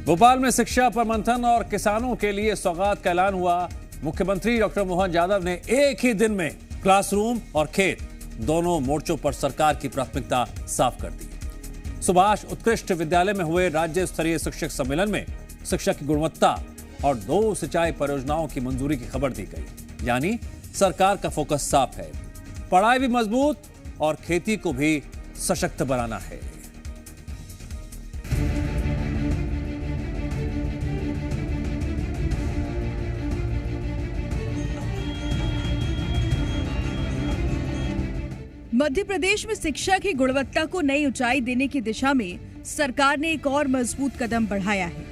भोपाल में शिक्षा पर मंथन और किसानों के लिए सौगात का ऐलान हुआ। मुख्यमंत्री डॉक्टर मोहन यादव ने एक ही दिन में क्लासरूम और खेत दोनों मोर्चों पर सरकार की प्राथमिकता साफ कर दी। सुभाष उत्कृष्ट विद्यालय में हुए राज्य स्तरीय शिक्षक सम्मेलन में शिक्षा की गुणवत्ता और 2 सिंचाई परियोजनाओं की मंजूरी की खबर दी गई। यानी सरकार का फोकस साफ है, पढ़ाई भी मजबूत और खेती को भी सशक्त बनाना है। मध्य प्रदेश में शिक्षा की गुणवत्ता को नई ऊंचाई देने की दिशा में सरकार ने एक और मजबूत कदम बढ़ाया है।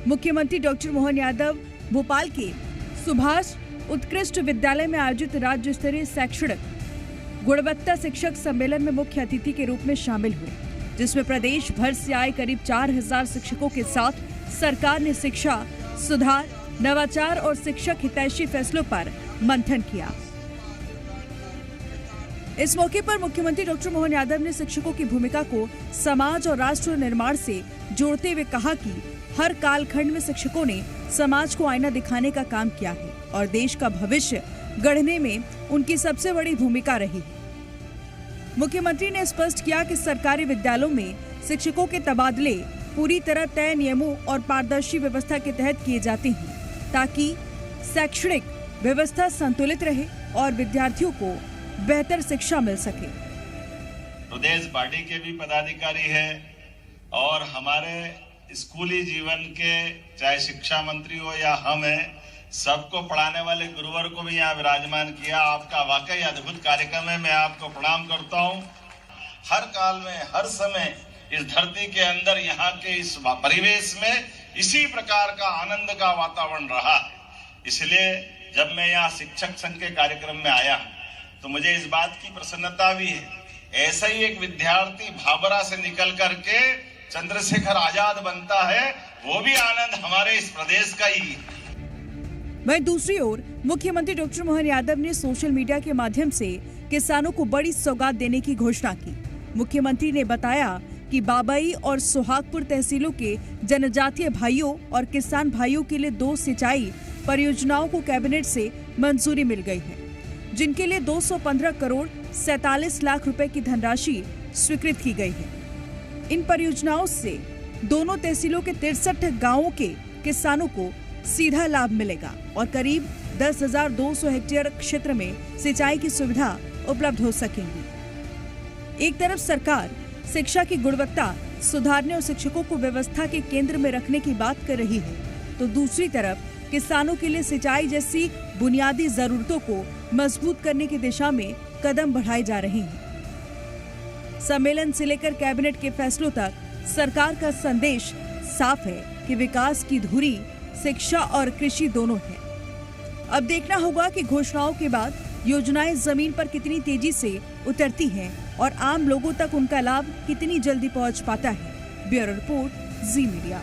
मुख्यमंत्री डॉक्टर मोहन यादव भोपाल के सुभाष उत्कृष्ट विद्यालय में आयोजित राज्य स्तरीय शैक्षणिक गुणवत्ता शिक्षक सम्मेलन में मुख्य अतिथि के रूप में शामिल हुए, जिसमें प्रदेश भर से आए करीब 4000 शिक्षकों के साथ सरकार ने शिक्षा सुधार, नवाचार और शिक्षक हितैषी फैसलों पर मंथन किया। इस मौके पर मुख्यमंत्री डॉक्टर मोहन यादव ने शिक्षकों की भूमिका को समाज और राष्ट्र निर्माण से जोड़ते हुए कहा कि हर कालखंड में शिक्षकों ने समाज को आईना दिखाने का काम किया है और देश का भविष्य गढ़ने में उनकी सबसे बड़ी भूमिका रही है। मुख्यमंत्री ने स्पष्ट किया कि सरकारी विद्यालयों में शिक्षकों के तबादले पूरी तरह तय नियमों और पारदर्शी व्यवस्था के तहत किए जाते हैं, ताकि शैक्षणिक व्यवस्था संतुलित रहे और विद्यार्थियों को बेहतर शिक्षा मिल सके। प्रदेश पार्टी के भी पदाधिकारी हैं और हमारे स्कूली जीवन के चाहे शिक्षा मंत्री हो या हम हैं, सबको पढ़ाने वाले गुरुवर को भी यहाँ विराजमान किया। आपका वाकई अद्भुत कार्यक्रम है, मैं आपको प्रणाम करता हूँ। हर काल में हर समय इस धरती के अंदर यहाँ के इस परिवेश में इसी प्रकार का आनंद का वातावरण रहा है। इसलिए जब मैं यहाँ शिक्षक संघ के कार्यक्रम में आया तो मुझे इस बात की प्रसन्नता भी है, ऐसा ही एक विद्यार्थी भाबरा से निकल करके चंद्रशेखर आजाद बनता है, वो भी आनंद हमारे इस प्रदेश का ही है। वहीं दूसरी ओर मुख्यमंत्री डॉक्टर मोहन यादव ने सोशल मीडिया के माध्यम से किसानों को बड़ी सौगात देने की घोषणा की। मुख्यमंत्री ने बताया कि बाबई और सुहागपुर तहसीलों के जनजातीय भाइयों और किसान भाइयों के लिए 2 सिंचाई परियोजनाओं को कैबिनेट से मंजूरी मिल गई है, जिनके लिए 215 करोड़ 47 लाख रुपए की धनराशि स्वीकृत की गई है। इन परियोजनाओं से दोनों तहसीलों के 63 गांवों के किसानों को सीधा लाभ मिलेगा और करीब 10,200 हेक्टेयर क्षेत्र में सिंचाई की सुविधा उपलब्ध हो सकेंगी। एक तरफ सरकार शिक्षा की गुणवत्ता सुधारने और शिक्षकों को व्यवस्था के केंद्र में रखने की बात कर रही है, तो दूसरी तरफ किसानों के लिए सिंचाई जैसी बुनियादी जरूरतों को मजबूत करने की दिशा में कदम बढ़ाए जा रहे हैं। सम्मेलन से लेकर कैबिनेट के फैसलों तक सरकार का संदेश साफ है कि विकास की धुरी शिक्षा और कृषि दोनों है। अब देखना होगा कि घोषणाओं के बाद योजनाएं जमीन पर कितनी तेजी से उतरती हैं और आम लोगों तक उनका लाभ कितनी जल्दी पहुंच पाता है। ब्यूरो रिपोर्ट, जी मीडिया।